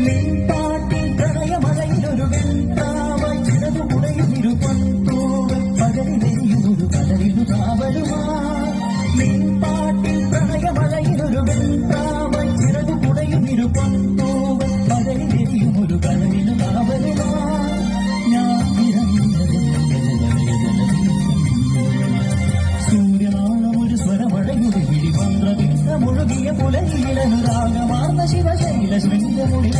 നിൻപാട്ടിൻ പ്രണയമഴയിലൊരു വെൺപ്രാവായി ചിറകു കുടയുന്നിരു പൊൻതൂവൽ പകലിലെരിയുന്നൊരു കടലിനു കാവലുമാ നിൻപാട്ടിൻ പ്രണയമഴയിലൊരു വെൺപ്രാവായി ചിറകു കുടയുന്നിരു പൊൻതൂവൽ പകലിലെരിയുന്നൊരു കടലിനു കാവലുമാ ഞാൻ സൂര്യനാളമൊരു സ്വരമഴയുടെ വിളിമന്ത്രവിത്ത മുഴുകിയ പുലയിലനുരാഗമാർന്ന ശിവശൈല ശൃംഗമുടി